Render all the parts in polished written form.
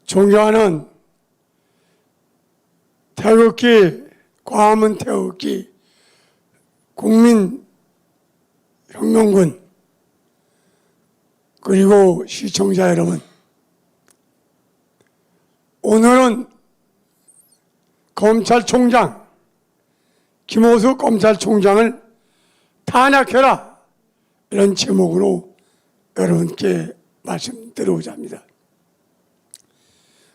존경하는 태극기, 광화문 태극기 국민혁명군 그리고 시청자 여러분, 오늘은 검찰총장 김호수 검찰총장을 탄핵해라 이런 제목으로 여러분께 말씀드리고자 합니다.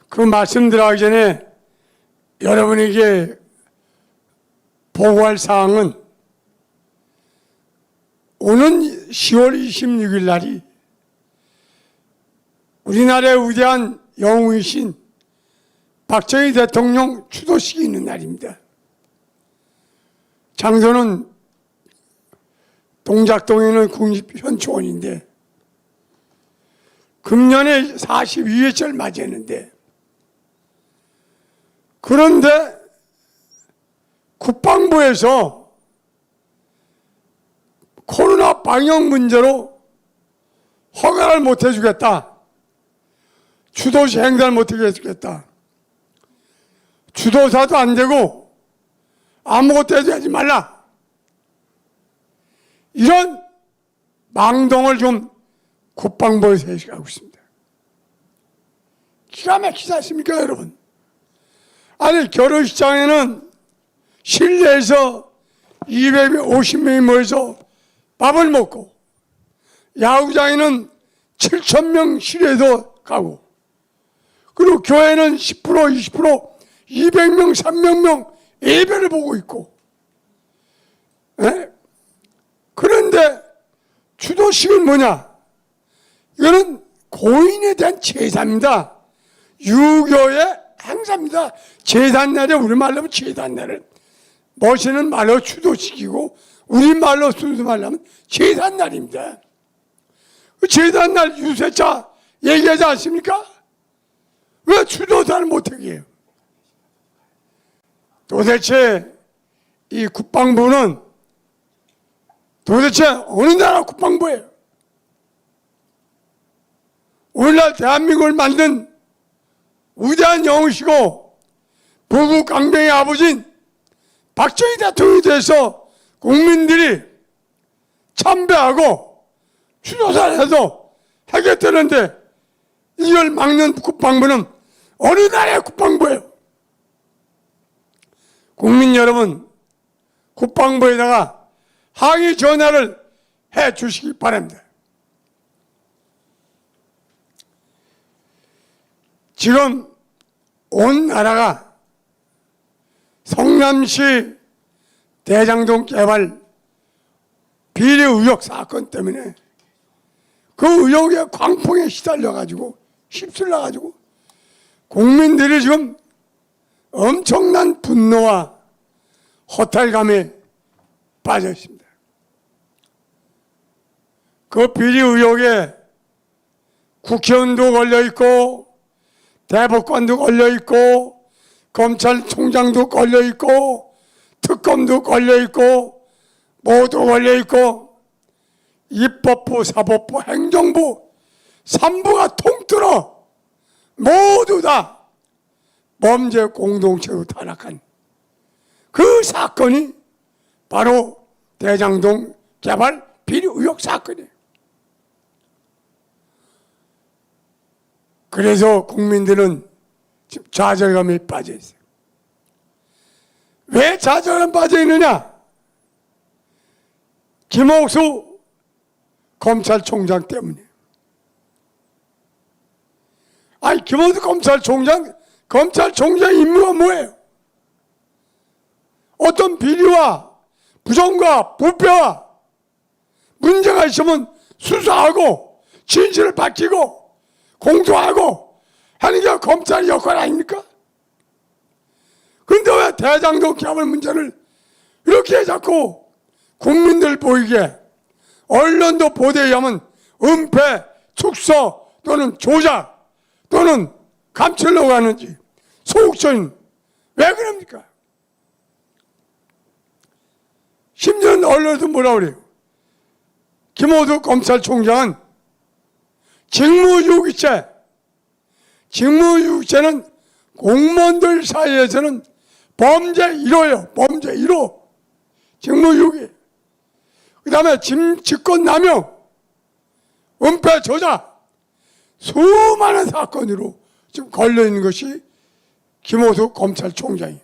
그 말씀 들어가기 전에 여러분에게 보고할 사항은 오는 10월 26일 날이 우리나라의 위대한 영웅이신 박정희 대통령 추도식이 있는 날입니다. 장소는 동작동에 있는 국립현충원인데 금년에 42회째를 맞이했는데, 그런데 국방부에서 코로나 방역 문제로 허가를 못 해주겠다, 추도식 행사를 못 해주겠다, 주도사도 안 되고 아무것도 해주지 말라, 이런 망동을 좀 국방부에서 해가고 있습니다. 기가 막히지 않습니까, 여러분? 아니, 결혼식장에는 실내에서 250명이 모여서 밥을 먹고, 야구장에는 7,000명 실내에서 가고, 그리고 교회는 10%, 20%, 200명, 300명 예배를 보고 있고, 그런데 추도식은 뭐냐? 이거는 고인에 대한 제사입니다. 유교의 행사입니다. 제삿날에 우리말로 하면 제삿날을, 멋있는 말로 추도식이고 우리말로 순수말로 하면 제삿날입니다. 그 제삿날 유세차 얘기하지 않습니까? 왜 추도사를 못하게 해요? 도대체 이 국방부는 도대체 어느 나라 국방부예요? 오늘날 대한민국을 만든 위대한 영웅이시고 부부 강병의 아버지인 박정희 대통령에 대해서 국민들이 참배하고 추도사를 해도 하겠다는데, 이걸 막는 국방부는 어느 나라의 국방부예요? 국민 여러분, 국방부에다가 항의 전화를 해 주시기 바랍니다. 지금 온 나라가 성남시 대장동 개발 비리 의혹 사건 때문에 그 의혹의 광풍에 시달려가지고 휩쓸려가지고 국민들이 지금 엄청난 분노와 허탈감에 빠져 있습니다. 그 비리 의혹에 국회의원도 걸려있고 대법관도 걸려있고 검찰총장도 걸려있고 특검도 걸려있고 모두 걸려있고 입법부, 사법부, 행정부 3부가 통틀어 모두 다 범죄 공동체로 타락한 그 사건이 바로 대장동 개발 비리 의혹 사건이에요. 그래서 국민들은 지금 좌절감에 빠져 있어요. 왜 좌절감에 빠져 있느냐? 김옥수 검찰총장 때문에. 아니, 김옥수 검찰총장 임무가 뭐예요? 어떤 비리와 부정과 부패와 문제가 있으면 수사하고 진실을 밝히고 공소하고 하는 게 검찰의 역할 아닙니까? 그런데 왜 대장동 개발 문제를 이렇게 자꾸 국민들 보이게, 언론도 보도에 의하면 은폐, 축소 또는 조작 또는 감추려고 하는지, 소극적인, 왜 그럽니까? 심지어 언론에서 뭐라 그래요? 김호수 검찰총장은 직무유기죄, 직무유기죄는 공무원들 사이에서는 범죄 1호예요. 범죄 1호. 직무유기. 그 다음에 직권남용, 은폐 조작, 수많은 사건으로 지금 걸려있는 것이 김호수 검찰총장이에요.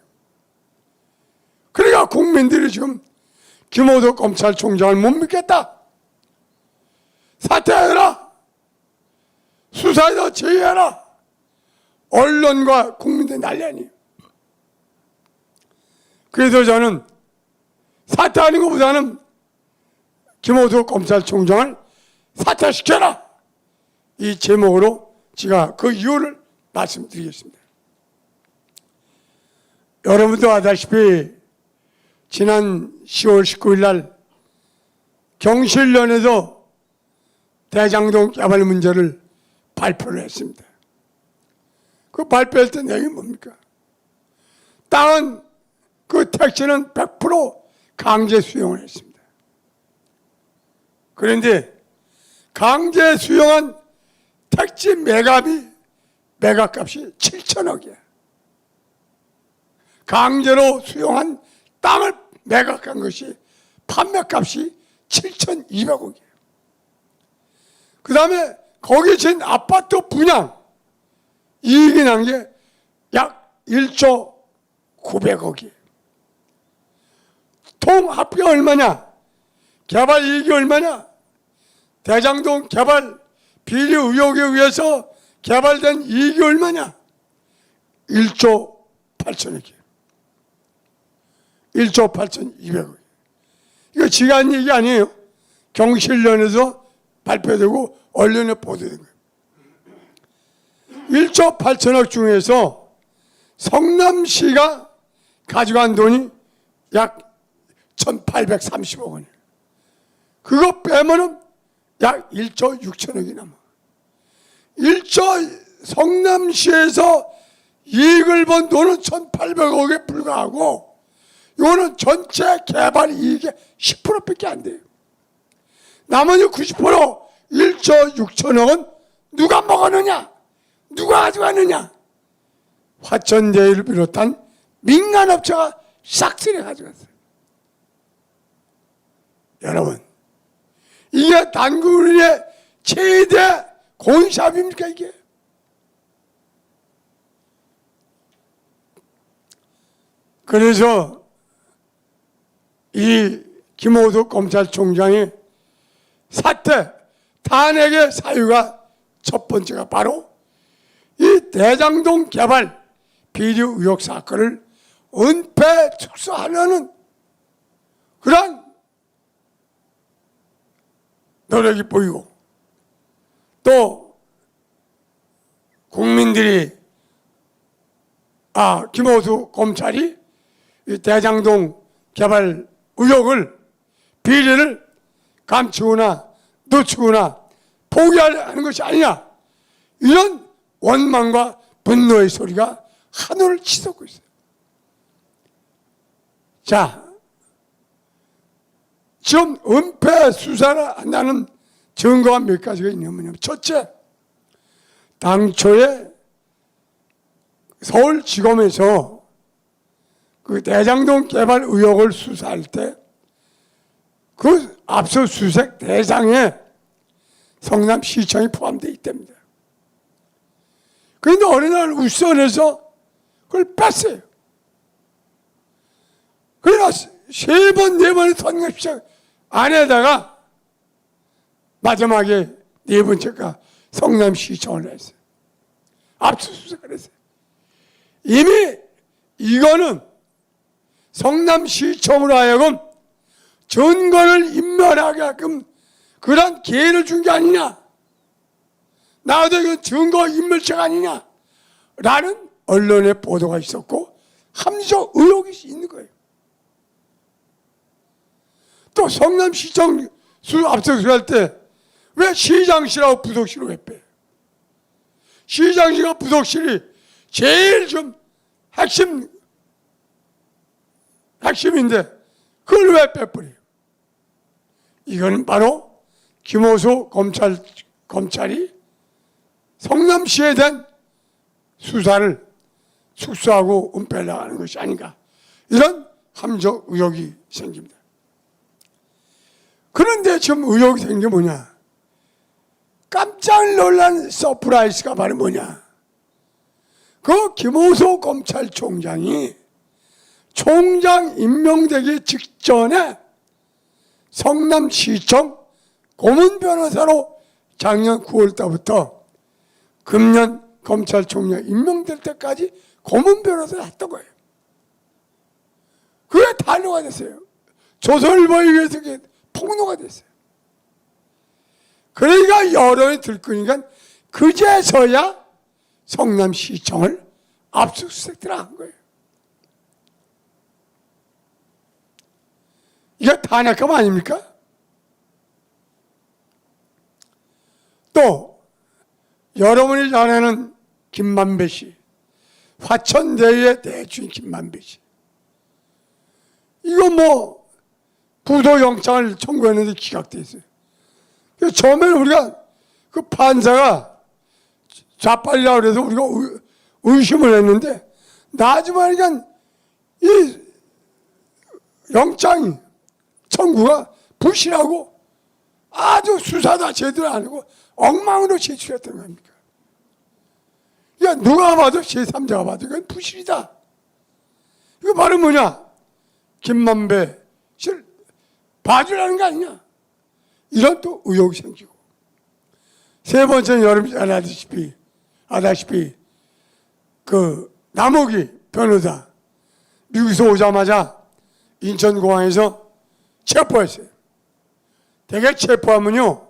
그러니까 국민들이 지금 김호수 검찰총장을 못 믿겠다. 사퇴해라. 수사에서 제의해라. 언론과 국민들이 난리 아니에요. 그래서 저는 사퇴하는 것보다는 김호수 검찰총장을 사퇴시켜라. 이 제목으로 제가 그 이유를 말씀드리겠습니다. 여러분도 아다시피 지난 10월 19일 날 경실련에서 대장동 개발 문제를 발표를 했습니다. 그 발표할 때 내용이 뭡니까? 땅은 그 택지는 100% 강제 수용을 했습니다. 그런데 강제 수용한 택지 매각값이 7천억이야. 강제로 수용한 땅을 매각한 것이 판매값이 7,200억이에요. 그 다음에 거기에 진 아파트 분양 이익이 난 게 약 1조 900억이에요. 통 합계가 얼마냐? 개발 이익이 얼마냐? 대장동 개발 비리 의혹에 의해서 개발된 이익이 얼마냐? 1조 8천억이에요. 1조 8,200억. 이거 지가 한 얘기 아니에요. 경실련에서 발표되고 언론에 보도된 거예요. 1조 8천억 중에서 성남시가 가져간 돈이 약 1,830억 원이에요. 그거 빼면은 약 1조 6천억이 남아. 1조 성남시에서 이익을 본 돈은 1,800억에 불과하고 이거는 전체 개발 이익의 10%밖에 안 돼요. 나머지 90% 1조 6천억은 누가 먹었느냐? 누가 가져갔느냐? 화천대유를 비롯한 민간업체가 싹쓸이 가져갔어요. 여러분, 이게 단군의 최대 공사비입니까 이게? 그래서 이 김호수 검찰총장이 사퇴, 탄핵의 사유가 첫 번째가 바로 이 대장동 개발 비리 의혹 사건을 은폐 축소하려는 그런 노력이 보이고 또 국민들이 김호수 검찰이 이 대장동 개발 의혹을 비리를 감추거나 늦추거나 포기하는 것이 아니냐 이런 원망과 분노의 소리가 하늘을 치솟고 있어요. 자, 지금 은폐 수사를 한다는 증거가 몇 가지가 있냐면 첫째, 당초에 서울지검에서 그 대장동 개발 의혹을 수사할 때 그 압수수색 대상에 성남시청이 포함되어 있답니다. 그런데 어느 날 우선에서 그걸 뺐어요. 그래서 3번, 4번의 성남시청 안에다가 마지막에 4번째가 성남시청을 했어요. 압수수색을 했어요. 이미 이거는 성남시청으로 하여금 증거를 인멸하게끔 그런 기회를 준 게 아니냐. 나도 이건 증거 인멸죄가 아니냐. 라는 언론의 보도가 있었고 합리적 의혹이 있는 거예요. 또 성남시청 압수수색할 때 왜 시장실하고 부속실을 왜 빼요? 시장실과 부속실이 제일 좀 핵심인데 그걸 왜 빼버려요? 이거는 바로 김호수 검찰이 성남시에 대한 수사를 축소하고 은폐하려고 하는 것이 아닌가, 이런 함정 의혹이 생깁니다. 그런데 지금 의혹이 생긴 게 뭐냐? 깜짝 놀란 서프라이즈가 바로 뭐냐? 그 김호수 검찰총장이 총장 임명되기 직전에 성남시청 고문 변호사로 작년 9월 달부터 금년 검찰총장 임명될 때까지 고문 변호사를 했던 거예요. 그게 단어가 됐어요. 조선일보에 의해서 그게 폭로가 됐어요. 그러니까 여론이 들끓으니까 그제서야 성남시청을 압수수색 들어간 거예요. 이게 탄핵감 아닙니까? 또 여러분이 잘 아는 김만배 씨, 화천대유의 대주인 김만배 씨, 이거 뭐 구속영장을 청구했는데 기각돼 있어요. 처음에는 우리가 그 판사가 좌빨이라고 그래서 우리가 의심을 했는데, 나중에 하니까 이 영장이 청구가 부실하고 아주 수사도 제대로 안 하고 엉망으로 제출했던 겁니까? 야, 누가 봐도 제3자가 봐도 이건 부실이다. 이거 바로 뭐냐? 김만배 씨를 봐주라는 거 아니냐? 이런 또 의혹이 생기고, 세 번째는 여러분이 아다시피 그 남욱이 변호사 미국에서 오자마자 인천공항에서 체포했어요. 대개 체포하면요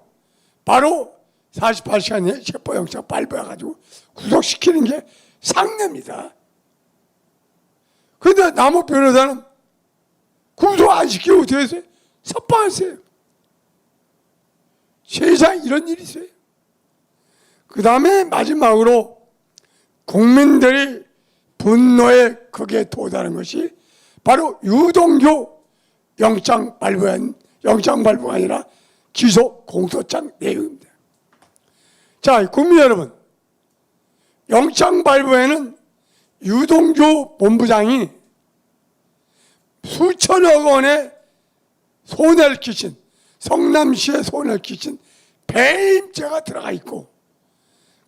바로 48시간 내에 체포영장 발부해가지고 구속시키는 게 상례입니다. 그런데 남욱 변호사는 구속 안 시키고 어떻게 했어요? 석방했어요. 세상에 이런 일이 있어요. 그 다음에 마지막으로 국민들이 분노에 크게 도달한 것이 바로 유동규 영장 발부가 아니라 기소 공소장 내용입니다. 자, 국민 여러분, 영장 발부에는 유동규 본부장이 수천억 원의 손해를 끼친, 성남시에 손해를 끼친 배임죄가 들어가 있고,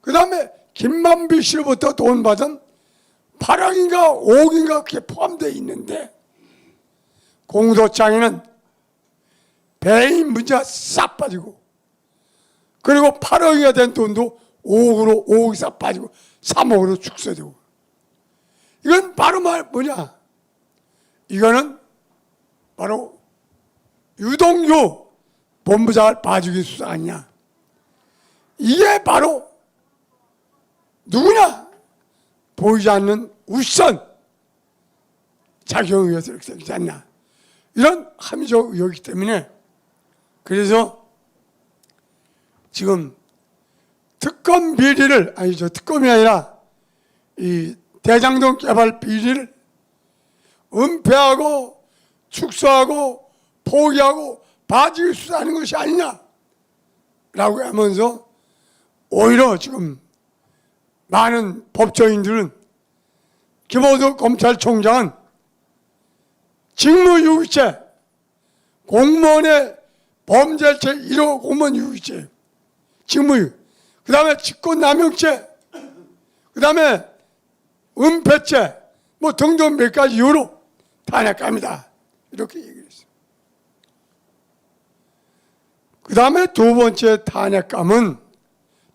그 다음에 김만배 씨로부터 돈 받은 8억인가 5억인가 그게 포함되어 있는데, 공소장에는 배임 문제가 싹 빠지고, 그리고 8억이가 된 돈도 5억이 싹 빠지고 3억으로 축소되고, 이건 바로 뭐냐? 이거는 바로 유동규 본부장을 봐주기 수사 아니냐? 이게 바로 누구냐? 보이지 않는 우선 작용에 의해서 이렇게 되지 않나? 이런 함의적 의혹이기 때문에, 그래서 지금 특검 비리를, 아니죠, 특검이 아니라 이 대장동 개발 비리를 은폐하고 축소하고 포기하고 봐주기 수사하는 것이 아니냐라고 하면서, 오히려 지금 많은 법조인들은 김호수 검찰총장은 직무유기죄, 공무원의 범죄 제1호 공무원 유기죄, 직무유기, 그 다음에 직권남용죄, 그 다음에 은폐죄, 뭐 등등 몇 가지 이유로 탄핵합니다. 이렇게 얘기를 했어요. 그 다음에 두 번째 탄핵감은,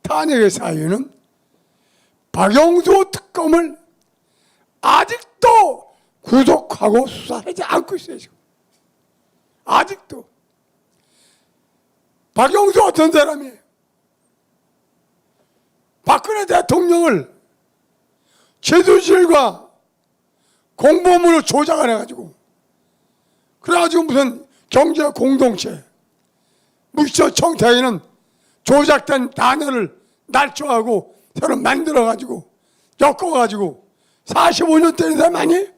탄핵의 사유는 박영수 특검을 아직도 구속하고 수사하지 않고 있어요. 지금 아직도. 박영수 어떤 사람이에요? 박근혜 대통령을 최순실과 공범으로 조작을 해가지고, 그래가지고 무슨 경제 공동체, 무기처 청탁에는 조작된 단어를 날조하고 새로 만들어가지고 엮어가지고 45년 때린 사람 아니에요?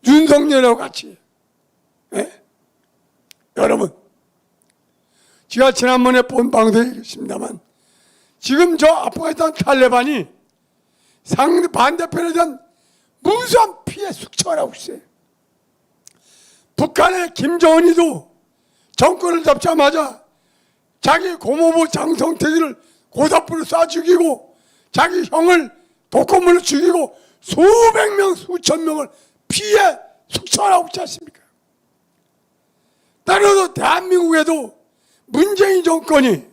윤석열하고 같이. 예? 여러분, 제가 지난번에 본 방송에 있습니다만, 지금 저 아프가니스탄 탈레반이 상대 반대편에 대한 무수한 피해 숙청을 하고 있어요. 북한의 김정은이도 정권을 잡자마자 자기 고모부 장성택이를 고사불을 쏴 죽이고 자기 형을 독거물로 죽이고 수백 명 수천 명을 피해 숙청을 하고 있지 않습니까? 따라서 대한민국에도 문재인 정권이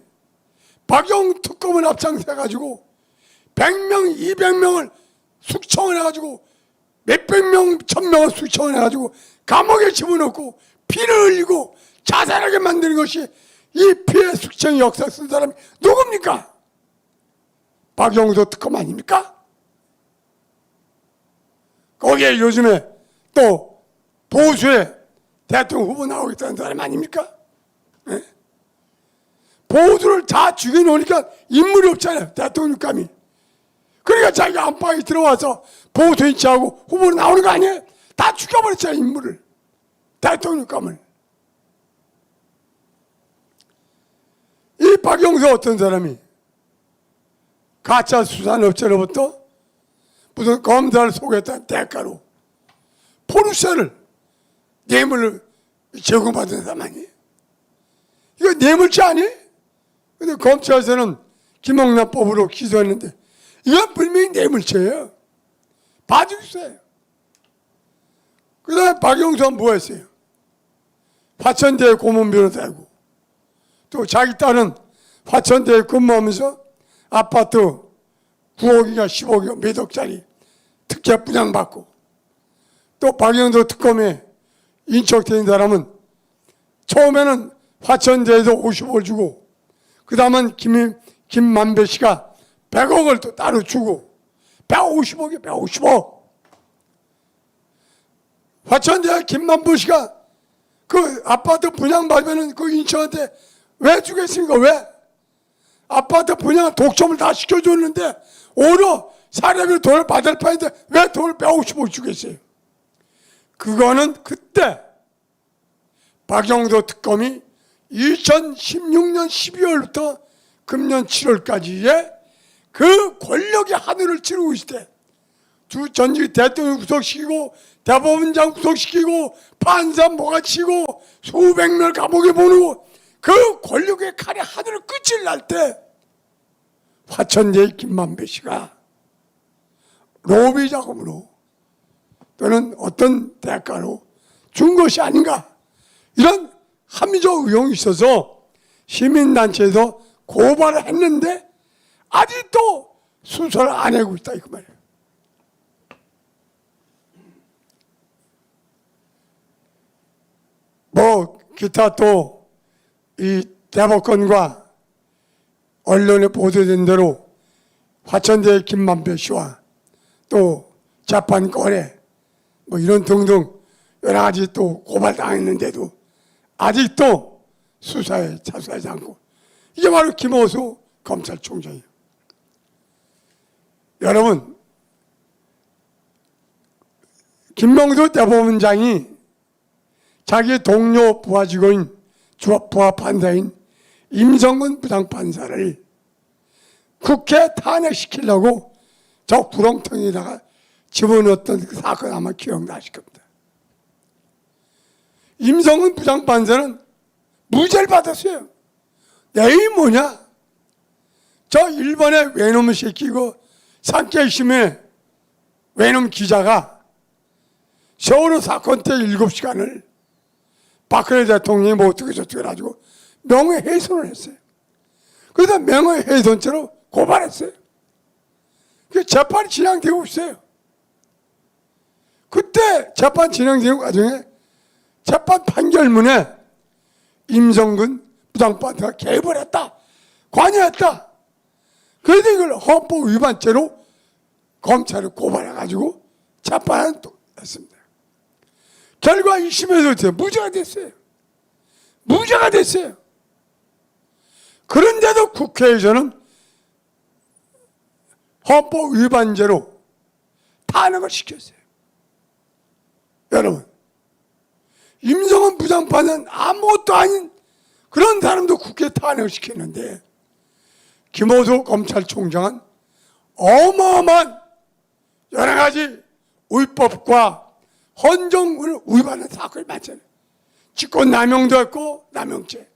박영수 특검을 앞장서가지고 100명, 200명을 숙청을 해가지고 몇백 명, 1000명을 숙청을 해가지고 감옥에 집어넣고 피를 흘리고 자살하게 만드는 것이 이 피해 숙청 역사 쓴 사람이 누굽니까? 박영수 특검 아닙니까? 거기에 요즘에 또 보수의 대통령 후보 나오고 있다는 사람 아닙니까? 네? 보수를 다 죽여놓으니까 인물이 없잖아요. 대통령감이. 그러니까 자기가 안방에 들어와서 보수 인치하고 후보로 나오는 거 아니에요? 다 죽여버렸잖아요. 인물을. 대통령감을. 이 박영수 어떤 사람이 가짜 수산업체로부터 무슨 검사를 속였다는 대가로 포르쉐를 뇌물을 제공받은 사람 아니에요? 이거 뇌물죄 아니에요? 근데 검찰에서는 김영란법으로 기소했는데 이건 분명히 뇌물죄예요. 봐주세요. 그 다음에 박영수는 뭐 했어요? 화천대에 고문 변호사고 또 자기 딸은 화천대에 근무하면서 아파트 9억이가 10억이가 몇 억짜리 특혜 분양받고 또 박영수 특검에 인척된 사람은 처음에는 화천대에서 50억을 주고 그 다음은 김만배 씨가 100억을 또 따로 주고 150억이에요. 150억. 화천대 김만배 씨가 그 아파트 분양받으면 그 인척한테 왜 주겠습니까? 왜? 아파트 분양 독점을 다 시켜줬는데 오히려 사람이 돈을 받을 판인데 왜 돈을 150억 주겠어요? 그거는 그때 박영수 특검이 2016년 12월부터 금년 7월까지의 그 권력의 하늘을 찌르고 있을 때 주 전직 대통령 구속시키고 대법원장 구속시키고 판사 모가치고 수백 명을 감옥에 보내고 그 권력의 칼이 하늘을 끝을 날 때 화천대의 김만배 씨가 로비 자금으로 또는 어떤 대가로 준 것이 아닌가 이런 합리적 의혹이 있어서 시민단체에서 고발을 했는데 아직도 수사를 안 하고 있다 이거 말이에요. 뭐 기타 또 이 대법관과 언론에 보도된 대로 화천대의 김만배 씨와 또 재판 거래 뭐 이런 등등 여러 가지 또 고발당했는데도 아직도 수사에 자수하지 않고 이게 바로 김호수 검찰총장이에요. 여러분 김명수 대법원장이 자기 동료 부하 직원인 부하 판사인 임성근 부장판사를 국회 탄핵시키려고 저 구렁텅이에다가 집어넣었던 그 사건 아마 기억나실 겁니다. 임성근 부장판사는 무죄를 받았어요. 내용이 뭐냐? 저 일본의 외놈 새끼고 산케이심의 외놈 기자가 세월호 사건 때 7시간을 박근혜 대통령이 뭐 어떻게 저떻게 해가지고 명예훼손을 했어요. 그래서 명예훼손죄로 고발했어요. 그 재판이 진행되고 있어요. 그때 재판 진행되는 과정에 재판 판결문에 임성근 부장판사가 개입을 했다. 관여했다. 그래서 이걸 헌법 위반죄로 검찰을 고발해가지고 재판을 또 했습니다. 결과 1심에서 무죄가 됐어요. 무죄가 됐어요. 그런데도 국회에서는 헌법 위반죄로 탄핵을 시켰어요. 여러분, 임성근 부장판은 아무것도 아닌 그런 사람도 국회에 탄핵을 시켰는데 김호수 검찰총장은 어마어마한 여러 가지 위법과 헌정을 위반하는 사건이 많잖아요. 직권 남용도 했고 남용죄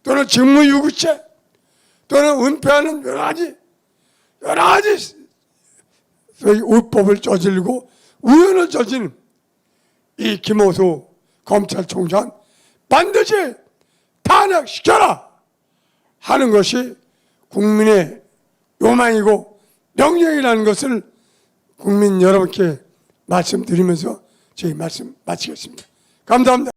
또는 직무유기죄 또는 은폐하는 여러 가지 위법을 저지르고 우연을 저지른 이 김호수 검찰총장 반드시 탄핵시켜라 하는 것이 국민의 요망이고 명령이라는 것을 국민 여러분께 말씀드리면서 제 말씀 마치겠습니다. 감사합니다.